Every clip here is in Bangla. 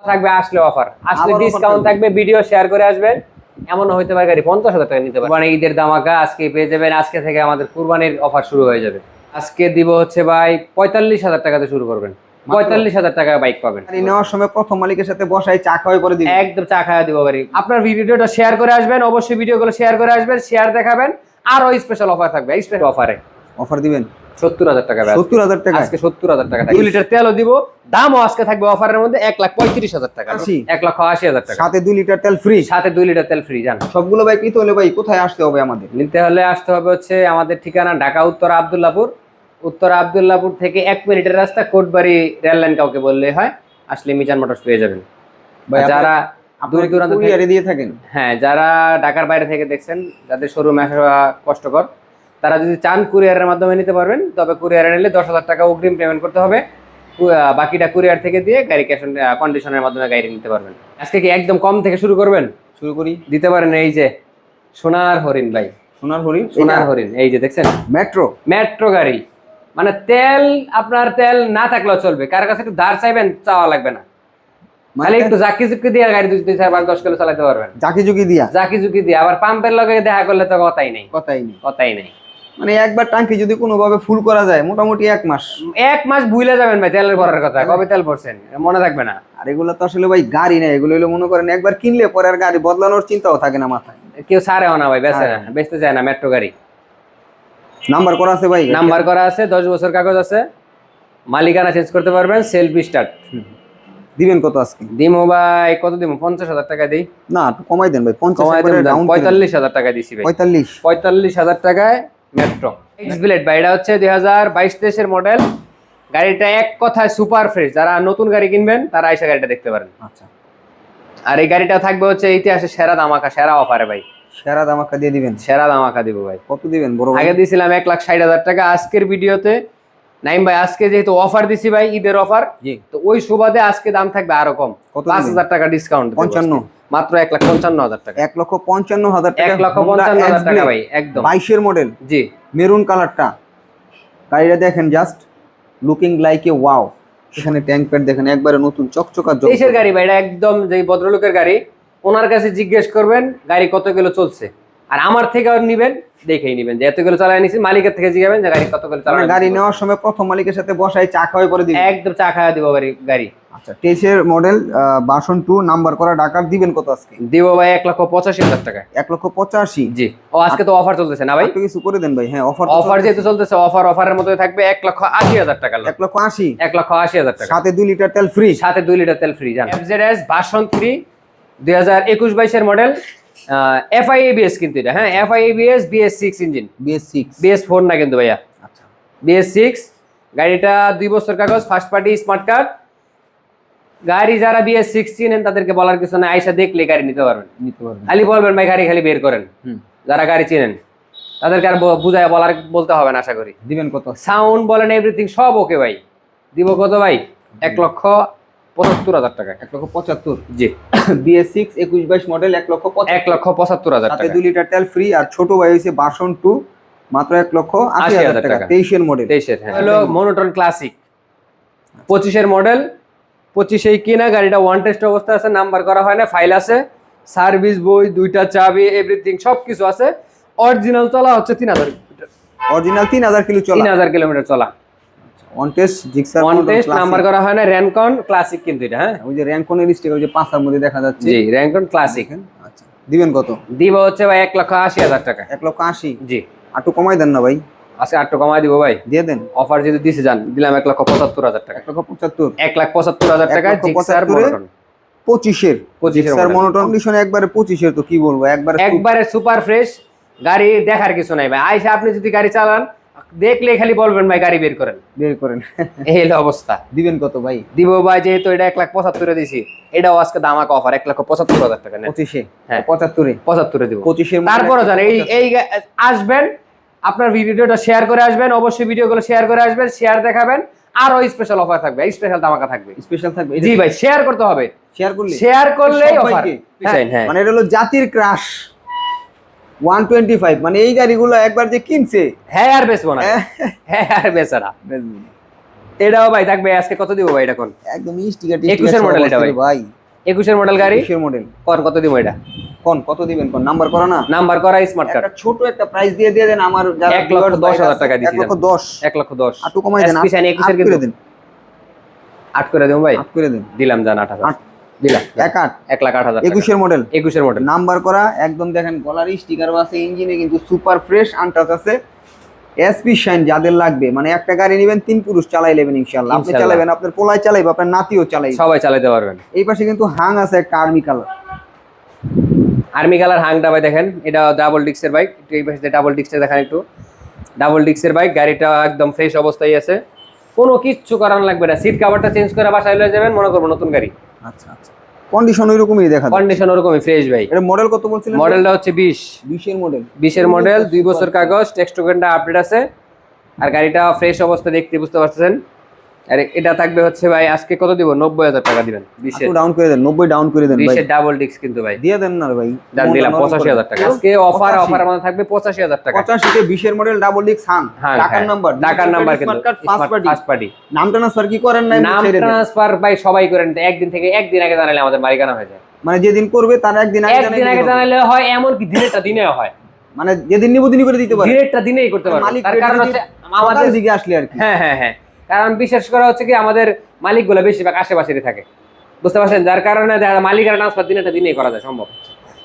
থাকবে, আসলে অফার, আসলে ডিসকাউন্ট থাকবে, ভিডিও শেয়ার করে আসবেন। এমন হইতে পারে গাড়ি 50,000 টাকা নিতে পারে। মানে ঈদের ধামাকা আজকে পেয়ে যাবেন। আজকে থেকে আমাদের কুরবানির অফার শুরু হয়ে যাবে। আজকে দিব হচ্ছে ভাই 45,000 টাকাতে শুরু করবেন। 45,000 টাকা বাইক পাবেন। গাড়ি নেওয়ার সময় প্রথম মালিকের সাথে বসাই চা খাওয়াই করে দিবেন। একদম চা খাওয়া দিব গাড়ি। আপনার ভিডিওটা শেয়ার করে আসবেন, অবশ্যই ভিডিওগুলো শেয়ার করে আসবেন, শেয়ার দেখাবেন। আরো স্পেশাল অফার থাকবে, স্পেশাল অফার দিবেন 70,000 টাকা। 70,000 টাকা আজকে 70,000 টাকা। 2 লিটার তেলও দিব, দামও আজকে থাকবে অফারের মধ্যে 1,35,000 টাকা, 1,80,000 টাকা। সাথে 2 লিটার তেল ফ্রি, সাথে 2 লিটার তেল ফ্রি। জান সবগুলো বাইক নিতে হলে ভাই কোথায় আসতে হবে? আমাদের নিতে হলে আসতে হবে হচ্ছে আমাদের ঠিকানা ঢাকা উত্তরা আব্দুল্লাহপুর। উত্তরা আব্দুল্লাহপুর থেকে 1 মিনিটের রাস্তা, কোটবাড়ি রেল লাইন কাউকে বললে হয়, আসলে মিজান মোটরস পেয়ে যাবেন। যারা দূর দূরান্ত কুরিয়ারে দিয়ে থাকেন, হ্যাঁ, যারা ঢাকার বাইরে থেকে দেখছেন, যাদের শোরুমে আসা কষ্টকর, তারা যদি চান কুরিয়ারের মাধ্যমে নিতে পারবেন। তবে কুরিয়ারে নিলে 10,000 টাকা অগ্রিম পেমেন্ট করতে হবে, বাকিটা কুরিয়ার থেকে দিয়ে গাড়ি ক্যাশ অন কন্ডিশনের মাধ্যমে গাড়ি নিতে পারবেন। আজকে কি একদম কম থেকে শুরু করবেন? শুরু করি, দিতে পারেন। এই যে সোনার হরিণ ভাই, সোনার হরিণ, সোনার হরিণ, এই যে দেখছেন মেট্রো গাড়ি। মানে তেল, আপনার তেল না থাকলেও চলবে, কার কাছে একটু ধার চাইবেন, চাওয়া লাগবে না, খালি একটু জাকি জুকি দিয়ে গাড়ি 2-4-5-10 কিলো চালাতে পারবেন। জাকি জুকি দিয়ে আবার পাম্পের লগে দেখা করলে তো কথাই নেই। মানে একবার ট্যাঙ্কি যদি কোনোভাবে ফুল করা যায় মোটামুটি 1 মাস ভুলে যাবেন ভাই তেলের ভরার কথা, কবে তেল ভরছেন মনে থাকবে না। আর এগুলো তো আসলে ভাই গাড়ি না, এগুলো হলো মনে করেন একবার কিনলে পরে আর গাড়ি বদলানোর চিন্তাও থাকে না মাথায়। কেউ ছাড়েও না ভাই, বেচতে চায় না মেট্রো গাড়ি। নাম্বার করা আছে ভাই, নাম্বার করা আছে, 10 বছর কাগজ আছে, মালিকানা চেঞ্জ করতে পারবেন, সেলফ স্টার্ট। দিবেন কত আজকে? দিমো ভাই, কত দিমো? 50,000 টাকা দিই না, একটু কমাই দেন ভাই। 45,000 টাকা দিছি ভাই। 45,000 টাকায় মেট্রো এক্স ব্লেড ভাই। এটা হচ্ছে 2022-23 মডেল গাড়িটা, এক কথায় সুপার ফ্রেশ। যারা নতুন গাড়ি কিনবেন তারা এসে গাড়িটা দেখতে পারেন। আচ্ছা, আর এই গাড়িটা থাকবে হচ্ছে ইতিহাসে সেরা ধামাকা, সেরা অফারে ভাই। সেরা ধামাকা দিয়ে দিবেন? সেরা ধামাকা দিব ভাই। কত দিবেন বড় ভাই? আগে দিছিলাম 1,60,000 টাকা। আজকের ভিডিওতে নাইম ভাই, আজকে যেহেতু অফার দিছি ভাই, ঈদের অফার, তো ওই সুবাদে আজকে দাম থাকবে আরো কম, 5,000 টাকা ডিসকাউন্ট, 55, মাত্র 1,55,000 টাকা। 1,55,000 টাকা, 1,55,000 টাকা ভাই, একদম 22 এর মডেল। জি, মেরুন কালারটা। গাড়িটা দেখেন, just looking like a wow. এখানে ট্যাঙ্ক প্যাড দেখেন, একবারে নতুন চকচকা। দেশের গাড়ি ভাই, এটা একদম যে ভদ্রলোকের গাড়ি, ওনার কাছে জিজ্ঞেস করবেন গাড়ি কত কিলো চলছে, আর আমার থেকে নিবেন, দেখেই নিবেন যে এত কিলো চালায় নিছি। মালিকের থেকে জিজ্ঞাসা যে গাড়ি কত কিলো চালায়। গাড়ি নেওয়ার সময় প্রথম মালিকের সাথে বসাই চা খাওয়াই করে দিবেন। একদম চা খাওয়া দিব গাড়ি। আচ্ছা, 23 মডেল, ভার্সন 2, নাম্বার করা, ঢাকার। দিবেন কত আজকে? দিব ভাই 1,85,000 টাকা। 1,85,000? জি। ও আজকে তো অফার চলতেছে না ভাই, একটু কিছু করে দেন ভাই। হ্যাঁ, অফার যেহেতু চলতেছে, অফারের মধ্যে থাকবে 1,80,000 টাকা। 1,80,000? 1,80,000 টাকা, সাথে 2 লিটার তেল ফ্রি। সাথে 2 লিটার তেল ফ্রি। জান FZS ভার্সন 3 2021-22 এর মডেল, FI ABS কিন্তু এটা, হ্যাঁ FI ABS BS6 engine, BS4 না কিন্তু ভাইয়া। আচ্ছা, BS6 গাড়িটা 2 বছর কাগজ, ফার্স্ট পার্টি, স্মার্ট কার্ড গাড়ি। যারা BS6 চিনেন তাদেরকে বলার কিছু না, আইসা দেখলে গাড়ি নিতে পারবেন। খালি বলবেন ভাই গাড়ি খালি বের করেন। যারা গাড়ি চিনেন তাদেরকে আর বুঝায় বলতে হবে না, আশা করি। দিবেন কত? সাউন্ড বলেন, এভরিথিং সব ওকে ভাই। দিব কত ভাই? 1,75,000 টাকা। 1,75,000? জি। BS6 21-22 মডেল, 1,75,000 টাকা, 2 লিটার তেল ফ্রি। আর ছোট ভাই হইছে ভার্সন 2, মাত্র 1,80,000 টাকা। 23 এর মডেল। 23 এর, হ্যাঁ। হলো মনোটন ক্লাসিক, 25 এর মডেল, 25 কিনা। গাড়িটা ওয়ান টেস্ট অবস্থা আছে, নাম্বার করা হয় না, ফাইল আছে, সার্ভিস বই, 2টা চাবি, এভরিথিং সবকিছু আছে। অরিজিনাল চলা হচ্ছে 3,000 কিলোমিটার। অরিজিনাল 3,000 কিলো চলা? 3,000 কিলোমিটার চলা। On test, Gixxer on test, number করা হয় না। র্যানকন ক্লাসিক কিন্তু এটা, হ্যাঁ ওই যে র্যানকনের স্টিকার, ওই যে পাঁচার মধ্যে দেখা যাচ্ছে। জি, র্যানকন ক্লাসিক। আচ্ছা, দিবেন কত? দিব হচ্ছে ভাই 1,80,000 টাকা। 1,80,000? জি। একটু কমাই দেন না ভাই। আজকে 8 কমাই দিব ভাই, দিয়ে দেন। অফার যদি দিছে যান, দিলাম 1,75,000 টাকা। 1,75,000? 1,75,000 টাকা। জিক্সার মনোটন 25 এর মনোটন কন্ডিশন, একবারে 25 এর। তো কি বলবো, একবারে সুপার ফ্রেশ গাড়ি। দেখার কিছু নাই ভাই, আইসা আপনি যদি গাড়ি চালান, দেখলে খালি বলবেন ভাই গাড়ি বের করেন। এই হলো অবস্থা। দিবেন কত ভাই? দিব ভাই, যেহেতু এটা 1,75,000 দিছি, এটাও আজকে দামাকা অফার, 1,75,000 টাকা। 25-এ? হ্যাঁ, 75-এ দিব। 25 এর। তারপরে জান এই আসবেন, আপনার ভিডিওটা শেয়ার করে আসবেন, অবশ্যই ভিডিওগুলো শেয়ার করে আসবেন, শেয়ার দেখাবেন। আরো স্পেশাল অফার থাকবে, স্পেশাল ধামাকা থাকবে। স্পেশাল থাকবে? জি ভাই, শেয়ার করতে হবে। শেয়ার করলেই অফার। হ্যাঁ, মানে এটা হলো জাতির ক্রাশ 125। মানে এই গাড়িগুলো একবার যে কিনছে, হ্যাঁ আর বেচবো না, হ্যাঁ আর বেচারা। এটাও ভাই থাকবে আজকে। কত দিব ভাই এটা? কোন? একদম স্টিকার 21 এর মডেল এটা ভাই। 21 মডেল গাড়ি, 21 মডেল। কোন কত দিব এটা? কোন কত দিবেন? কোন নাম্বার করা না? নাম্বার করা স্মার্ট কার্ড। একটা ছোট একটা প্রাইস দিয়ে দেন আমার যারা 1,10,000 টাকা দিছি। 1,10,000 1,10,000 আটু কমাই দেন, এসপি শাইন 21 এর কিন্তু 8 করে দেব ভাই। 8 করে দেন, দিলাম জান 8,000 দিলাম। 1,08,000 1,08,000 21 মডেল। 21 মডেল নাম্বার করা একদম, দেখেন গলার স্টিকারও আছে, ইঞ্জিনে কিন্তু সুপার ফ্রেশ আনটাচ আছে। এসপি শাইন যাদের লাগবে, মানে একটা গাড়ি নেবেন 3 পুরুষ চালাই নেবেন ইনশাআল্লাহ। আপনি ইনশাআল্লাহ। চালাবেন, আপনার পোলায় চালাইবে, আপনার নাতিও চালাইবে, সবাই চালাতে পারবেন। এই পাশে কিন্তু হাং আছে একটা আর্মি কালার। আর্মি কালার হাংটা ভাই দেখেন, এটা ডাবল ডিস্কের বাইক। একটু এই পাশে ডাবল ডিস্কটা দেখেন, একটু ডাবল ডিস্কের বাইক। গাড়িটা একদম ফ্রেশ অবস্থায় আছে, কোনো কিচ্ছু করানো লাগবে না। সিট কভারটা চেঞ্জ করে বাসায় লয়ে যাবেন, মনে করবো নতুন গাড়ি। আচ্ছা আচ্ছা, কন্ডিশন ওইরকমই দেখা যায়। কন্ডিশন ওরকমই ফ্রেশ ভাই। এটা মডেল কত বলছিলেন? মডেলটা হচ্ছে 20 এর মডেল। 20 এর মডেল, 2 বছর কাগজ, টেক্সট টোকেনটা আপডেট আছে। আর গাড়িটা ফ্রেশ অবস্থা দেখতে বুঝতে পারছেন। আর এটা থাকবে হচ্ছে ভাই, আজকে কত দিব? 90,000 টাকা দিবেন। 20 এর ডাউন করে দেন, 90 ডাউন করে দেন ভাই। 20 এর ডাবল ডিস্ক কিন্তু ভাই দিয়ে দেন না ভাই, দাম দিলাম 85,000 টাকা। আজকে অফারের মধ্যে থাকবে 85,000 টাকা। 85 তে 20 এর মডেল ডাবল ডিস্ক হাং, ঢাকার নাম্বার, ঢাকার নাম্বার কিন্তু ফার্স্ট পার্টি। নাম ট্রান্সফার কি করেন না? নাম ট্রান্সফার ভাই সবাই করেন, একদিন থেকে একদিন আগে জানালে আমাদের মালিকানা হয়ে যায়। মানে যেদিন করবে তার একদিন আগে জানালে হয়, এমন কি দিনেরটা দিনেও হয়। মানে যেদিন নিব দিনই করে দিতে পারে, দিনেরটা দিনেই করতে পারে। তার কারণ হচ্ছে আমাদের দিকে আসলে আর কি। হ্যাঁ, কারণ বিশেষ করে হচ্ছে কি আমাদের মালিকগুলো বেশিরভাগ আশেপাশেরই থাকে, বুঝতে পারছেন? যার কারণে মালিকের ট্রান্সফার দিনেরটা দিনেই করা যায় সম্ভব।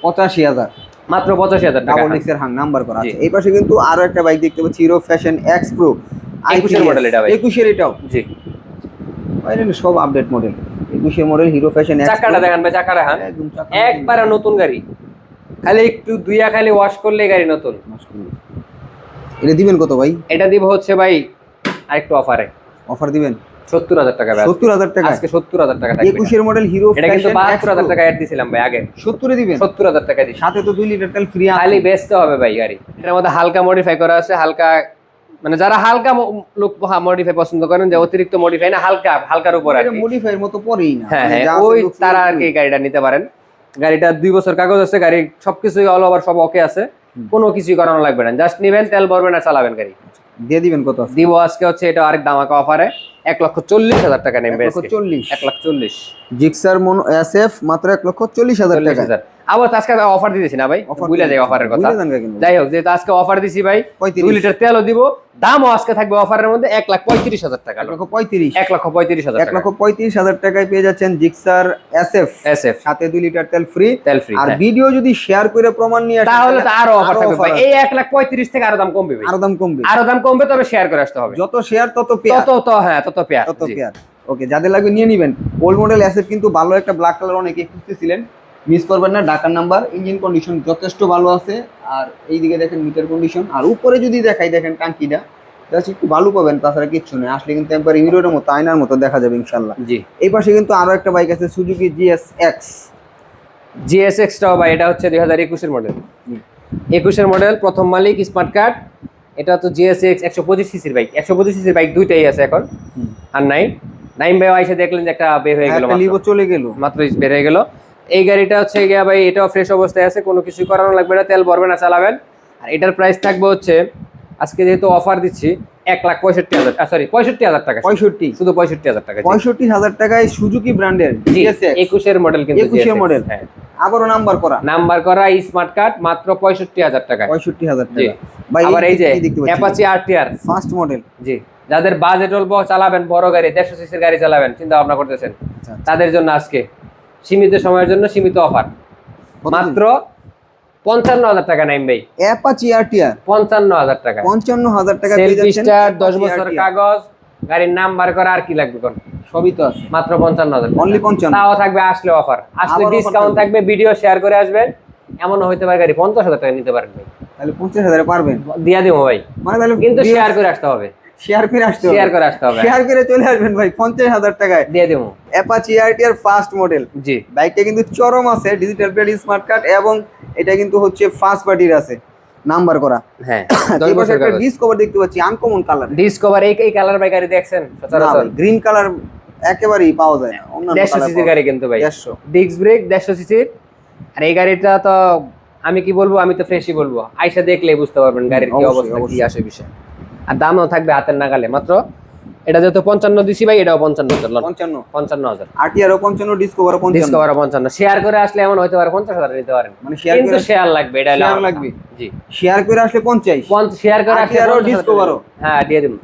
85,000 মাত্র 85,000 টাকা। ডাবল ডিস্কের হাং নাম্বার করা আছে। এই পাশে কিন্তু আরো একটা বাইক দেখতে পাচ্ছি, হিরো ফ্যাশন এক্স প্রো 21 এর মডেল এটা ভাই। 21 এর এটাও জি ভাই, সব আপডেট মডেল। 21 এর মডেল হিরো ফ্যাশন এক্স। চাকাটা দেখেন ভাই, চাকাটা হ্যাঁ একদম চাকা একবারে নতুন গাড়ি, খালি একটু দুইয়া খালি ওয়াশ করলে গাড়ি নতুন। এটা দিবেন কত ভাই? এটা দিব হচ্ছে ভাই আরেকটু অফারে। অফার দিবেন 70,000 টাকা ভাই। 70,000 টাকা আজকে 70,000 টাকা থাকবে। 21 এর মডেল হিরো এটা কিন্তু ফ্যাশন 72,000 টাকা অ্যাড দিছিলাম ভাই আগে। 70 এ দিবেন? 70,000 টাকা দিছি। সাথে তো 2 লিটার তেল ফ্রি আছে। খালি বেচতে হবে ভাই গাড়ি। এটার মধ্যে হালকা মডিফাই করা আছে, হালকা মানে যারা হালকা লুক মডিফাই পছন্দ করেন, যে অতিরিক্ত মডিফাই না, হালকার উপর আর এটা কি। মডিফাইয়ের মতো পরেই না। হ্যাঁ, মানে যা আছে ওই looks তারা আর কি গাড়িটা নিতে পারেন। গাড়িটা 2 বছর কাগজ আছে, গাড়ির সবকিছু অল ওভার সব ওকে আছে, কোনো কিছুই করানো লাগবে না। জাস্ট নিবেন, তেল ভরবেন আর চালাবেন গাড়ি। দিয়ে দিবেন কত আছে? দিব আজকে হচ্ছে এটা আরেক দামাকা অফারে 1,40,000 টাকা নেবে আজকে। 1,40,000 1,40,000 জিক্সার মনো এসএফ মাত্র 1,40,000 টাকা। 40,000 আবার তো আজকে অফার দিতেছি না ভাই, ভুলে যাই অফারের কথা। ভুলে যান কেন? যাই হোক, যেহেতু আজকে অফার দিছি ভাই, 2 লিটার তেলও দিব, দামও আজকে থাকবে অফারের মধ্যে 1,35,000 টাকা। 1,35,000 1,35,000 টাকা। 1,35,000 টাকায় পেয়ে যাচ্ছেন জিক্সার এসএফ, সাথে 2 লিটার তেল ফ্রি। আর ভিডিও যদি শেয়ার করে প্রমাণ নিয়ে আসেন তাহলে তো আরো অফার থাকবে ভাই। এই 1,35,000 থেকে আরো দাম কমবে ভাই, আরো দাম কমবে, আরো দাম কমবে, তবে শেয়ার করে আসতে হবে। যত শেয়ার তত পেয়ার, তত পেয়ার। ওকে, যাদের লাগবে নিয়ে নেবেন। ওল্ড মডেল এসএফ কিন্তু ভালো একটা ব্ল্যাক কালার অনেকে খুঁজতেছিলেন, মিস করবেন না। ঢাকার নাম্বার, ইঞ্জিন কন্ডিশন যথেষ্ট ভালো আছে। আর এইদিকে দেখেন মিটার কন্ডিশন, আর উপরে যদি দেখাই দেখেন টাঙ্কিটা জাস্ট একটু ভালো পাবেন, তাছাড়া কিচ্ছু নেই। আসলে কিন্তু একবার হিরোর মতো আয়নার মতো দেখা যাবে ইনশাল্লাহ। জি, এই পাশে কিন্তু আরো একটা বাইক আছে, সুজুকি জিএসএক্স টাও ভাই। এটা হচ্ছে 2021 এর মডেল। 21 এর মডেল, প্রথম মালিক, স্মার্ট কার্ড। এটা তো জিএসএক্স 125 সিসির বাইক। 125 সিসির বাইক দুইটাই আছে এখন। আর নাইম ভাই আইসা দেখলেন যে একটা বের হয়ে গেল, চলে গেল মাত্র বের হয়ে গেল। এই গাড়িটা হচ্ছে গিয়া ভাই, এটাও ফ্রেশ অবস্থায় আছে, কোনো কিছু করানো লাগবে না, তেল ভরবেন না, চালাবেন। আর এটার প্রাইস থাকবে হচ্ছে আজকে যেহেতু অফার দিচ্ছি 1,65,000, সরি 65,000 টাকা। 65, শুধু 65,000 টাকা। 65,000 টাকায় সুজুকি ব্র্যান্ডের 21 এর মডেল কিন্তু 21 এর মডেল। হ্যাঁ, আবারও নাম্বার করা স্মার্ট কার্ড, মাত্র 65,000 টাকা। 65,000 জি। টাকা ভাই। আবার এই যে অ্যাপাচি আরটিআর ফার্স্ট মডেল, জি, যাদের বাজেট অল্প, চালাবেন বড় গাড়ি, 150 সিসির গাড়ি চালাবেন চিন্তা ভাবনা করতেছেন, তাদের জন্য আজকে সীমিত সময়ের জন্য সীমিত অফার, মাত্র 55,000 টাকা। নাইম ভাই, অ্যাপাচি আরটিআর 55,000 টাকা। 55,000 টাকা পেয়ে সেলফ যাচ্ছেন। স্টার, 10 বছর কাগজ, গাড়ির নাম্বার করা, আর কি লাগবে কোন? সবই তো আছে, মাত্র 55,000, অনলি 55। তাও থাকবে আসলে অফার, আসলে ডিসকাউন্ট থাকবে। ভিডিও শেয়ার করে আসবেন, এমনও হইতে পারে গাড়ি 50,000 টাকা নিতে পারবেন, তাহলে 50,000 পারবেন, দিয়া দিব ভাই। মানে তাহলে কিন্তু শেয়ার করে আসতে হবে, শেয়ার করে আসতে হবে, শেয়ার করে চলে আসবেন ভাই। 50,000 টাকায় দিয়ে দেবো অ্যাপাচি আরটিআর ফার্স্ট মডেল। জি, বাইকটা কিন্তু চরম আছে, ডিজিটাল প্লেট, স্মার্ট কার্ড, এবং এটা কিন্তু হচ্ছে ফার্স্ট পার্টির আছে, নাম্বার করা। হ্যাঁ, এই পাশে একটা ডিসকভার দেখতে পাচ্ছি, আনকমন কালার। ডিসকভার এই কালার ভাই গাড়ি দেখছেন সচরাচর? গ্রিন কালার একেবারেই পাওয়া যায় না। 150 সিসির গাড়ি কিন্তু ভাই, 150 ডিস্ক ব্রেক, 150 সিসির। আর এই গাড়িটা তো আমি কি বলবো, আমি তো ফ্রেশই বলবো, আইসা দেখলেই বুঝতে পারবেন গাড়ির কি অবশ্যই, অবস্থা, কি অবশ্যই। আসে বিষয়। আর দামও থাকবে হাতের নাগালে, মাত্র এটা যেহেতু 55 দিছি ভাই, এটাও 55 লন। 55 55,000। আরটিআরও 55, ডিসকভারও 55। ডিসকভার 55। শেয়ার করে আসলে এমন হইতে পারে 50,000 নিতে পারেন, মানে শেয়ার কিন্তু করে শেয়ার লাগবে, এটা হলো শেয়ার আমার লাগবে। কথা। জি, শেয়ার করে আসলে 50, শেয়ার করে আসলে আরটিআরও 50,000 ডিসকভারও। হ্যাঁ দিয়ে দিন।